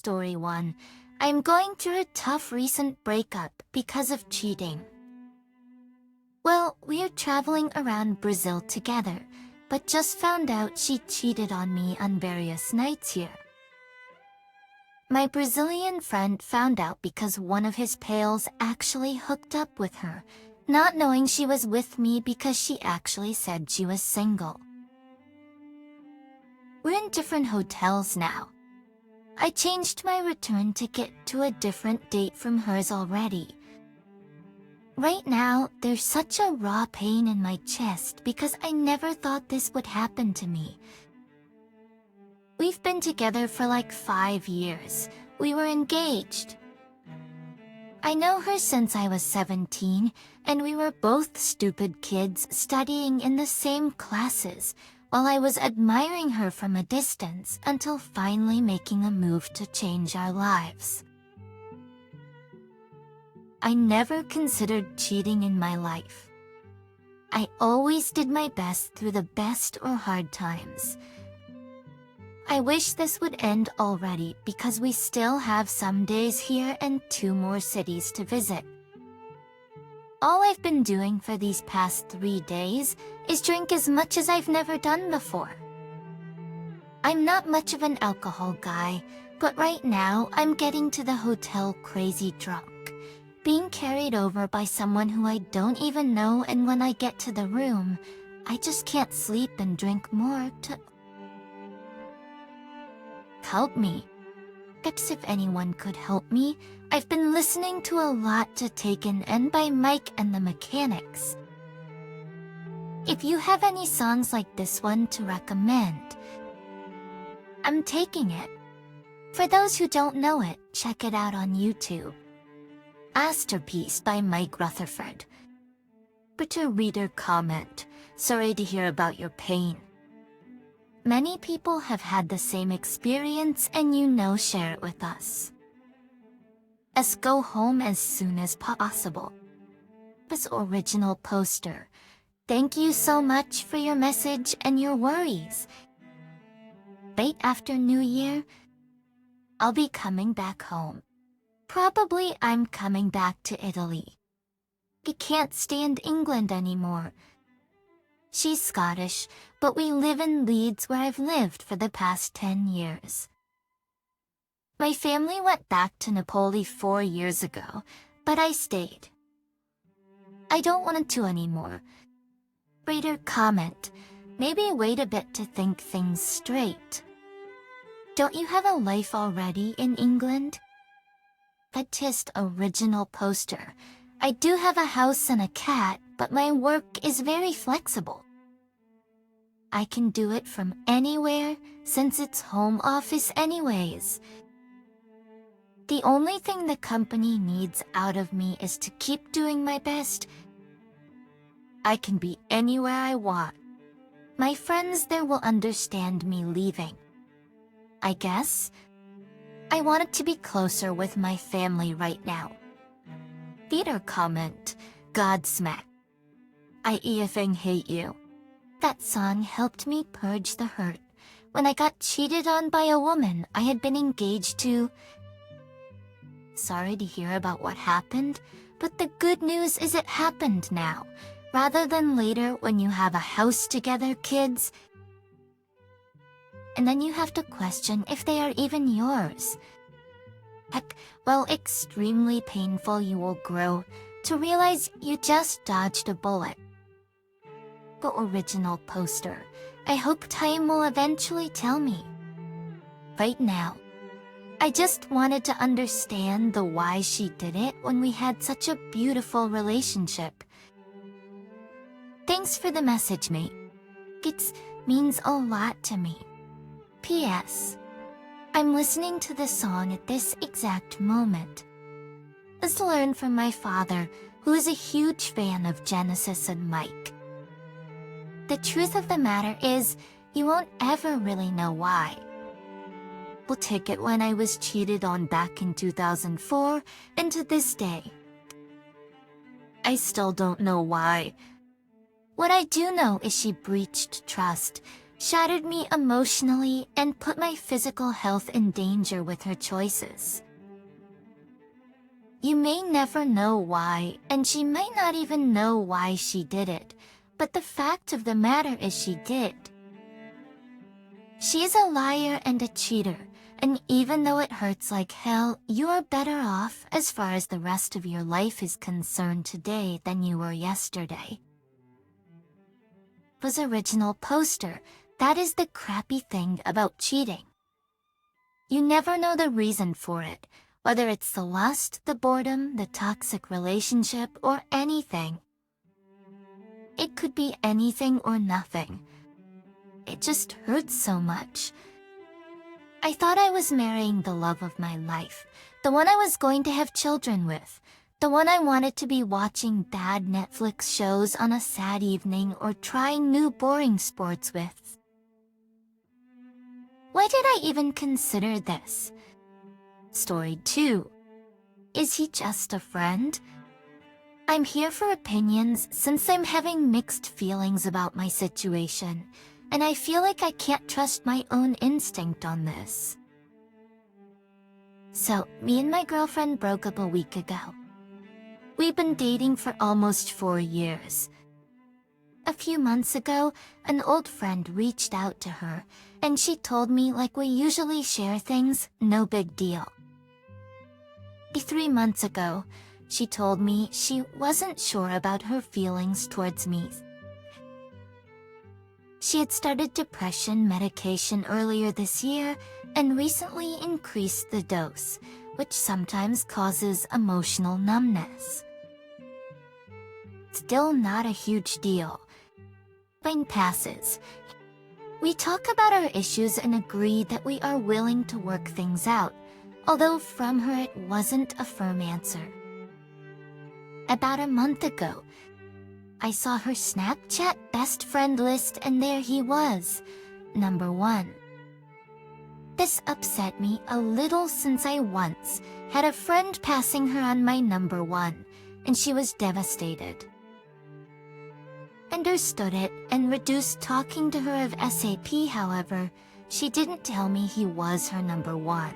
Story 1. I'm going through a tough recent breakup because of cheating. Well, we're traveling around Brazil together, but just found out she cheated on me on various nights here. My Brazilian friend found out because one of his pals actually hooked up with her, not knowing she was with me because she actually said she was single. We're in different hotels now. I changed my return ticket to a different date from hers already. Right now, there's such a raw pain in my chest because I never thought this would happen to me. We've been together for like 5 years. We were engaged. I know her since I was 17, and we were both stupid kids studying in the same classes, while I was admiring her from a distance until finally making a move to change our lives. I never considered cheating in my life. I always did my best through the best or hard times. I wish this would end already because we still have some days here and 2 more cities to visit. All I've been doing for these past 3 days is drink as much as I've never done before. I'm not much of an alcohol guy, but right now I'm getting to the hotel crazy drunk, being carried over by someone who I don't even know, and when I get to the room, I just can't sleep and drink more to help me. Perhaps if anyone could help me, I've been listening to a lot to Taken and by Mike and the Mechanics. If you have any songs like this one to recommend, I'm taking it. For those who don't know it, check it out on YouTube. Masterpiece by Mike Rutherford. But a reader comment, sorry to hear about your pain. Many people have had the same experience and share it with us. Let's go home as soon as possible. This original poster. Thank you so much for your message and your worries. Right after New Year, I'll be coming back home. Probably I'm coming back to Italy. I can't stand England anymore. She's Scottish, but we live in Leeds where I've lived for the past 10 years. My family went back to Napoli 4 years ago, but I stayed. I don't want to anymore. Reader comment, maybe wait a bit to think things straight. Don't you have a life already in England? Artist original poster. I do have a house and a cat, but my work is very flexible. I can do it from anywhere since it's home office anyways. The only thing the company needs out of me is to keep doing my best. I can be anywhere I want. My friends there will understand me leaving. I guess I wanted to be closer with my family right now. Theater comment, Godsmack. I effing hate you. That song helped me purge the hurt when I got cheated on by a woman I had been engaged to. Sorry to hear about what happened, but the good news is it happened now, rather than later when you have a house together, kids. And then you have to question if they are even yours. Heck, well, extremely painful you will grow to realize you just dodged a bullet. The original poster. I hope time will eventually tell me. Right now, I just wanted to understand the why she did it when we had such a beautiful relationship. Thanks for the message, mate. It means a lot to me. P.S. I'm listening to the song at this exact moment. Let's learn from my father, who is a huge fan of Genesis and Mike. The truth of the matter is, you won't ever really know why. We'll take it when I was cheated on back in 2004, and to this day. I still don't know why. What I do know is she breached trust, shattered me emotionally, and put my physical health in danger with her choices. You may never know why, and she might not even know why she did it, but the fact of the matter is she did. She's a liar and a cheater, and even though it hurts like hell, you are better off as far as the rest of your life is concerned today than you were yesterday. Was original poster. That is the crappy thing about cheating. You never know the reason for it, whether it's the lust, the boredom, the toxic relationship, or anything. It could be anything or nothing. It just hurts so much. I thought I was marrying the love of my life, the one I was going to have children with, the one I wanted to be watching bad Netflix shows on a sad evening or trying new boring sports with. Why did I even consider this? Story 2. Is he just a friend? I'm here for opinions since I'm having mixed feelings about my situation, and I feel like I can't trust my own instinct on this. So, me and my girlfriend broke up a week ago. We've been dating for almost 4 years. A few months ago, an old friend reached out to her, and she told me like we usually share things, no big deal. 3 months ago, she told me she wasn't sure about her feelings towards me. She had started depression medication earlier this year and recently increased the dose, which sometimes causes emotional numbness. Still not a huge deal. Time passes. We talk about our issues and agree that we are willing to work things out, although from her it wasn't a firm answer. About a month ago, I saw her Snapchat best friend list and there he was, number 1. This upset me a little since I once had a friend passing her on my number 1, and she was devastated. Understood it and reduced talking to her of SAP, however, she didn't tell me he was her number 1.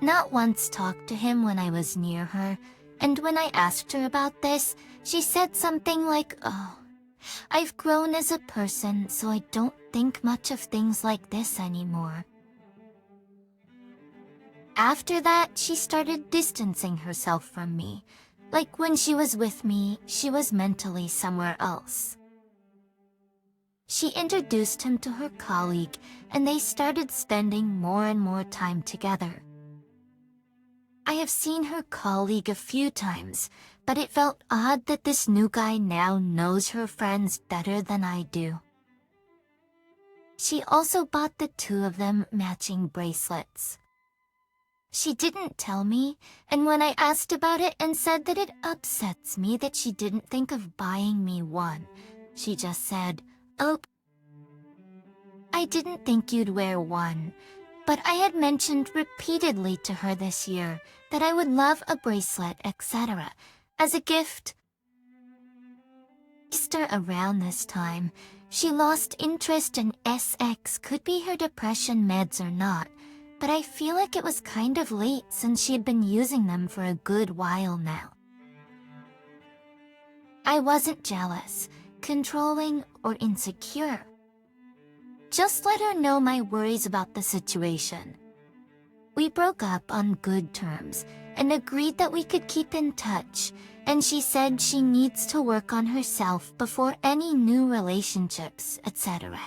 Not once talked to him when I was near her, and when I asked her about this, she said something like, "Oh, I've grown as a person, so I don't think much of things like this anymore." After that, she started distancing herself from me. Like when she was with me, she was mentally somewhere else. She introduced him to her colleague, and they started spending more and more time together. I have seen her colleague a few times, but it felt odd that this new guy now knows her friends better than I do. She also bought the two of them matching bracelets. She didn't tell me, and when I asked about it and said that it upsets me that she didn't think of buying me one, she just said, "Oh, I didn't think you'd wear one." But I had mentioned repeatedly to her this year that I would love a bracelet, etc., as a gift. Easter around this time, she lost interest in SX, could be her depression meds or not, but I feel like it was kind of late since she had been using them for a good while now. I wasn't jealous, controlling, or insecure. Just let her know my worries about the situation. We broke up on good terms and agreed that we could keep in touch, and she said she needs to work on herself before any new relationships, etc.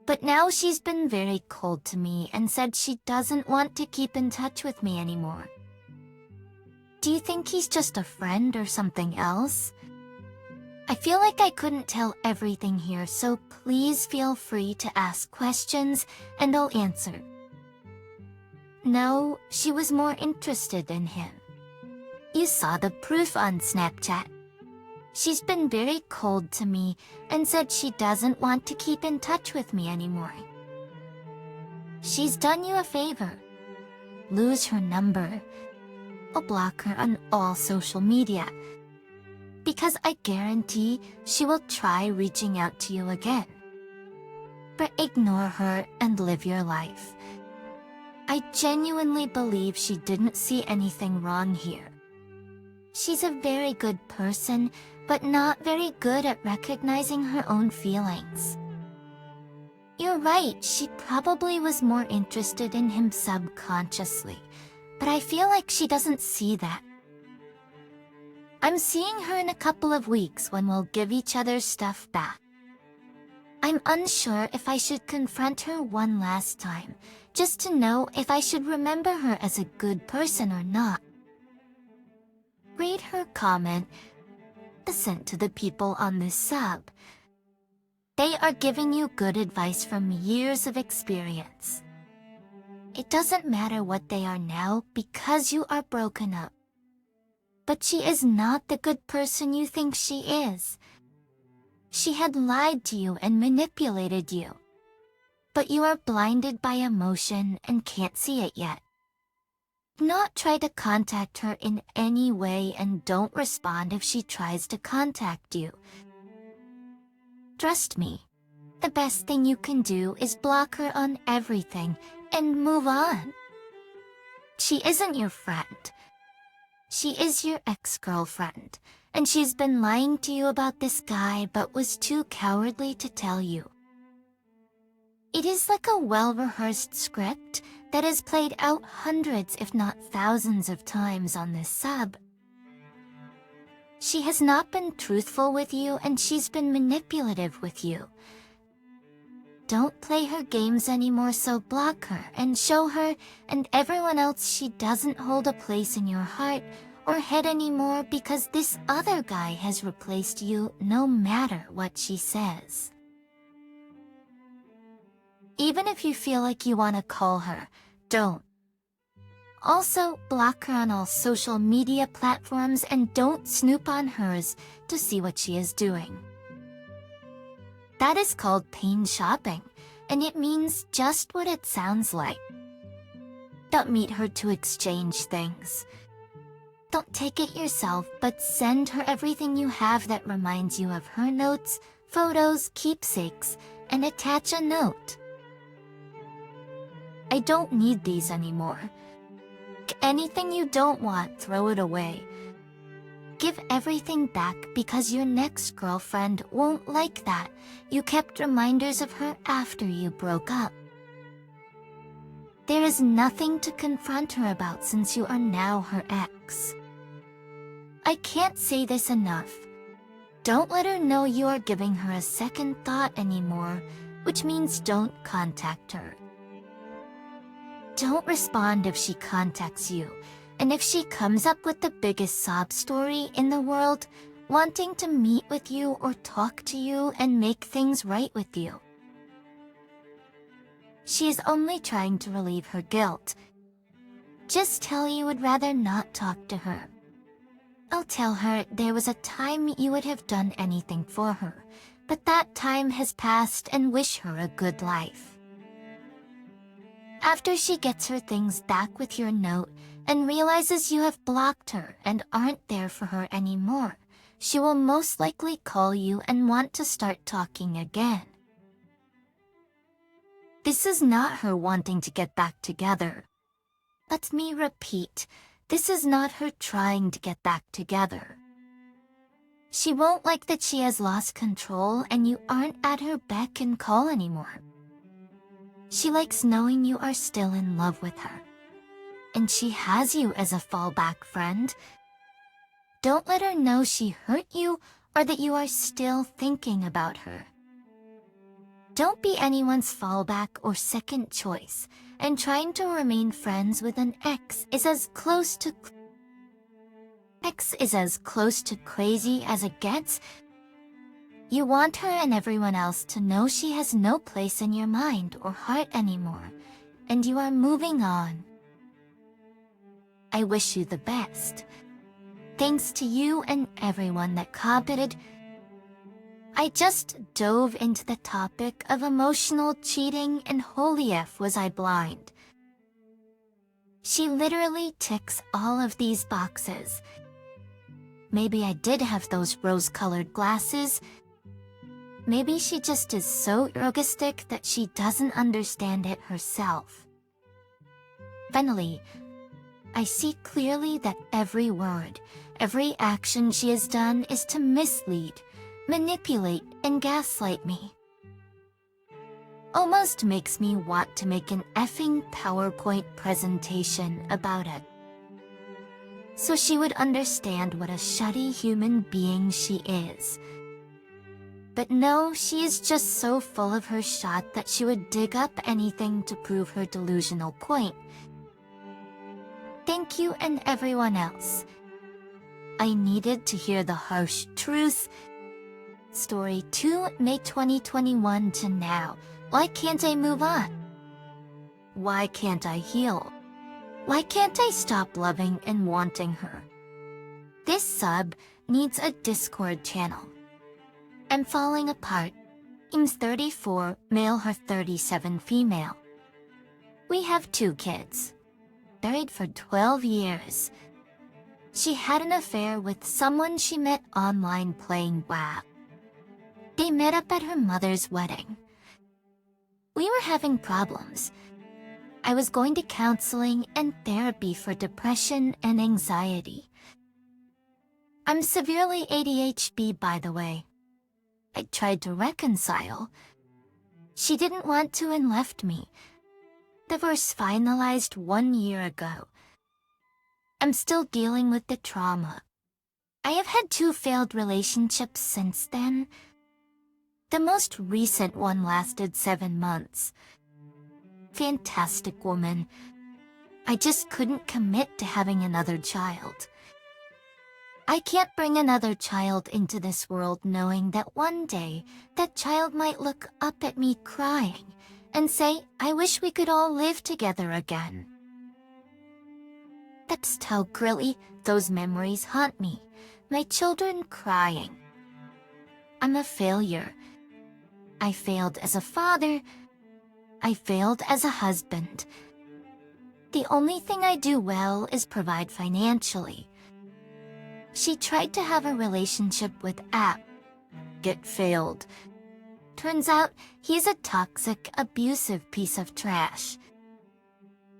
But now she's been very cold to me and said she doesn't want to keep in touch with me anymore. Do you think he's just a friend or something else? I feel like I couldn't tell everything here, so please feel free to ask questions and I'll answer. No, she was more interested in him. You saw the proof on Snapchat. She's been very cold to me and said she doesn't want to keep in touch with me anymore. She's done you a favor. Lose her number. I'll block her on all social media. because I guarantee she will try reaching out to you again. But ignore her and live your life. I genuinely believe she didn't see anything wrong here. She's a very good person, but not very good at recognizing her own feelings. You're right, she probably was more interested in him subconsciously, but I feel like she doesn't see that. I'm seeing her in a couple of weeks when we'll give each other stuff back. I'm unsure if I should confront her one last time, just to know if I should remember her as a good person or not. Read her comment. Listen to the people on this sub. They are giving you good advice from years of experience. It doesn't matter what they are now because you are broken up. But she is not the good person you think she is. She had lied to you and manipulated you. But you are blinded by emotion and can't see it yet. Do not try to contact her in any way and don't respond if she tries to contact you. Trust me, the best thing you can do is block her on everything and move on. She isn't your friend. She is your ex-girlfriend, and she's been lying to you about this guy but was too cowardly to tell you. It is like a well-rehearsed script that is played out hundreds if not thousands of times on this sub. She has not been truthful with you and she's been manipulative with you. Don't play her games anymore, so block her and show her and everyone else she doesn't hold a place in your heart or head anymore because this other guy has replaced you no matter what she says. Even if you feel like you want to call her, don't. Also, block her on all social media platforms and don't snoop on hers to see what she is doing. That is called pain shopping, and it means just what it sounds like. Don't meet her to exchange things. Don't take it yourself, but send her everything you have that reminds you of her notes, photos, keepsakes, and attach a note. I don't need these anymore. Anything you don't want, throw it away. Give everything back because your next girlfriend won't like that. You kept reminders of her after you broke up. There is nothing to confront her about since you are now her ex. I can't say this enough. Don't let her know you are giving her a second thought anymore, which means don't contact her. Don't respond if she contacts you, and if she comes up with the biggest sob story in the world, wanting to meet with you or talk to you and make things right with you. She is only trying to relieve her guilt. Just tell you would rather not talk to her. I'll tell her there was a time you would have done anything for her, but that time has passed and wish her a good life. After she gets her things back with your note and realizes you have blocked her and aren't there for her anymore, she will most likely call you and want to start talking again. This is not her wanting to get back together. Let me repeat, this is not her trying to get back together. She won't like that she has lost control and you aren't at her beck and call anymore. She likes knowing you are still in love with her. And she has you as a fallback friend. Don't let her know she hurt you or that you are still thinking about her. Don't be anyone's fallback or second choice, and trying to remain friends with an ex is as close to crazy as it gets. You want her and everyone else to know she has no place in your mind or heart anymore, and you are moving on. I wish you the best. Thanks to you and everyone that commented. I just dove into the topic of emotional cheating and holy F was I blind. She literally ticks all of these boxes. Maybe I did have those rose-colored glasses. Maybe she just is so egoistic that she doesn't understand it herself. Finally, I see clearly that every word, every action she has done is to mislead, manipulate, and gaslight me. Almost makes me want to make an effing PowerPoint presentation about it, so she would understand what a shitty human being she is. But no, she is just so full of her shot that she would dig up anything to prove her delusional point. Thank you and everyone else. I needed to hear the harsh truth. Story 2, May 2021 to now. Why can't I move on? Why can't I heal? Why can't I stop loving and wanting her? This sub needs a Discord channel. I'm falling apart. I'm 34, male, her 37, female. We have 2 kids. Married for 12 years. She had an affair with someone she met online playing WoW. They met up at her mother's wedding. We were having problems. I was going to counseling and therapy for depression and anxiety. I'm severely ADHD, by the way. I tried to reconcile. She didn't want to and left me. Divorce finalized 1 year ago. I'm still dealing with the trauma. I have had 2 failed relationships since then. The most recent one lasted 7 months. Fantastic woman. I just couldn't commit to having another child. I can't bring another child into this world knowing that one day that child might look up at me crying and say, I wish we could all live together again. That's how grilly those memories haunt me. My children crying. I'm a failure. I failed as a father. I failed as a husband. The only thing I do well is provide financially. She tried to have a relationship with App. It failed. Turns out he's a toxic, abusive piece of trash.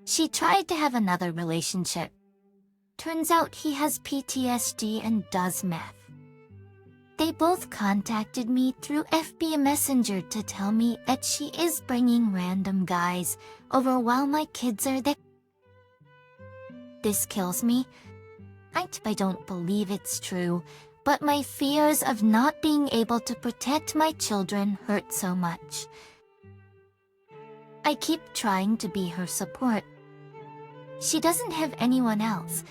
She tried to have another relationship. Turns out he has PTSD and does meth. They both contacted me through FB Messenger to tell me that she is bringing random guys over while my kids are there. This kills me. I don't believe it's true, but my fears of not being able to protect my children hurt so much. I keep trying to be her support. She doesn't have anyone else.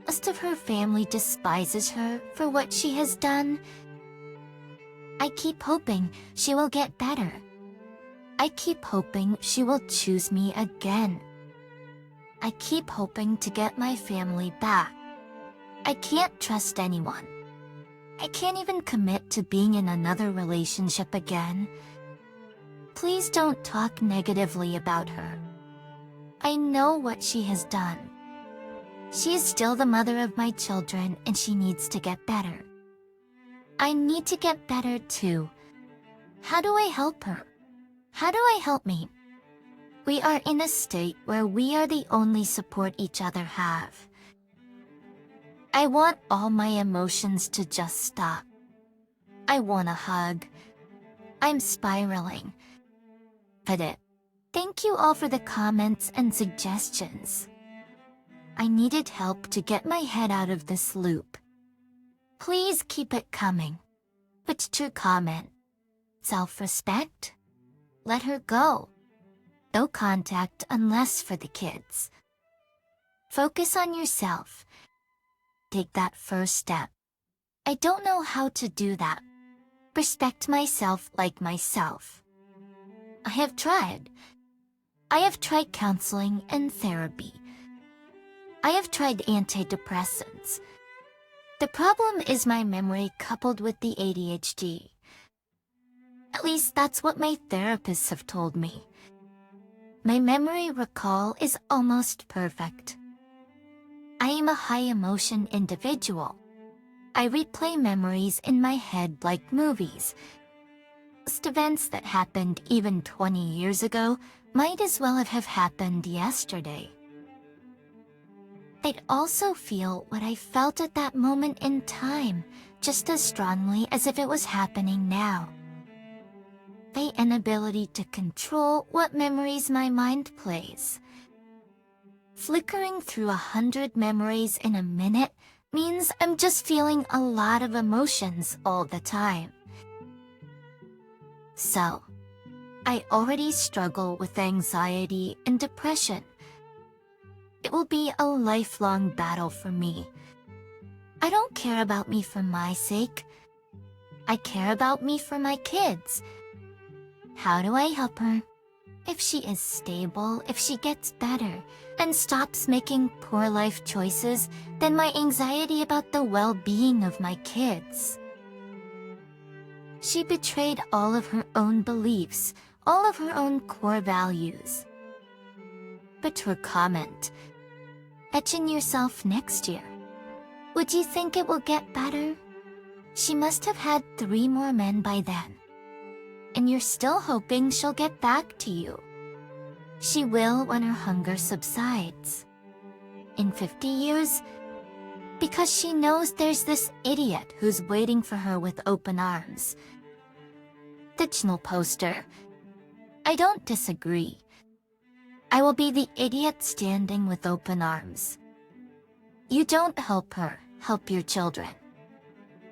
Most of her family despises her for what she has done. I keep hoping she will get better. I keep hoping she will choose me again. I keep hoping to get my family back. I can't trust anyone. I can't even commit to being in another relationship again. Please don't talk negatively about her. I know what she has done. She is still the mother of my children and she needs to get better. I need to get better too. How do I help her? How do I help me? We are in a state where we are the only support each other have. I want all my emotions to just stop. I want a hug. I'm spiraling. But thank you all for the comments and suggestions. I needed help to get my head out of this loop. Please keep it coming. Which to comment? Self-respect? Let her go. No contact unless for the kids. Focus on yourself. Take that first step. I don't know how to do that. Respect myself like myself. I have tried. I have tried counseling and therapy. I have tried antidepressants. The problem is my memory coupled with the ADHD. At least that's what my therapists have told me. My memory recall is almost perfect. I am a high-emotion individual. I replay memories in my head like movies. Events that happened even 20 years ago might as well have happened yesterday. I'd also feel what I felt at that moment in time, just as strongly as if it was happening now. The inability to control what memories my mind plays. Flickering through 100 memories in a minute means I'm just feeling a lot of emotions all the time. So, I already struggle with anxiety and depression. It will be a lifelong battle for me. I don't care about me for my sake. I care about me for my kids. How do I help her? If she is stable, if she gets better, and stops making poor life choices, then my anxiety about the well-being of my kids. She betrayed all of her own beliefs, all of her own core values. But her comment, etching yourself next year. Would you think it will get better? She must have had 3 more men by then. And you're still hoping she'll get back to you. She will when her hunger subsides. In 50 years, because she knows there's this idiot who's waiting for her with open arms. Fictional poster. I don't disagree. I will be the idiot standing with open arms. You don't help her, help your children.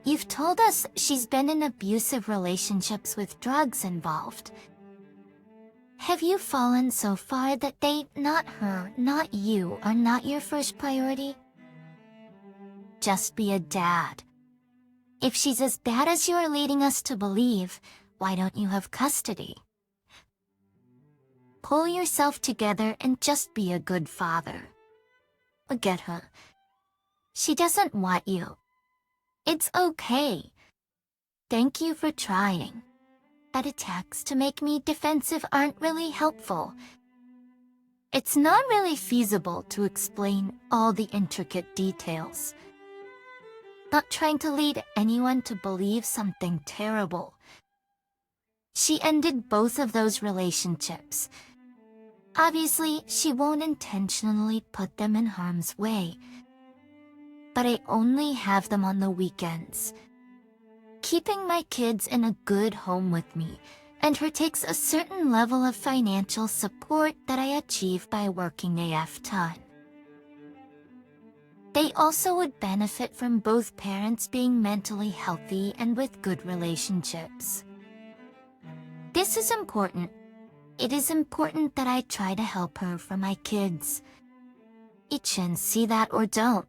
You've told us she's been in abusive relationships with drugs involved. Have you fallen so far that they, not her, not you, are not your first priority? Just be a dad. If she's as bad as you're leading us to believe, why don't you have custody? Pull yourself together and just be a good father. Forget her. She doesn't want you. It's okay. Thank you for trying. That attacks to make me defensive aren't really helpful. It's not really feasible to explain all the intricate details. Not trying to lead anyone to believe something terrible. She ended both of those relationships. Obviously, she won't intentionally put them in harm's way. But I only have them on the weekends. Keeping my kids in a good home with me and her takes a certain level of financial support that I achieve by working AF time. They also would benefit from both parents being mentally healthy and with good relationships. This is important. It is important that I try to help her for my kids. It can see that or don't.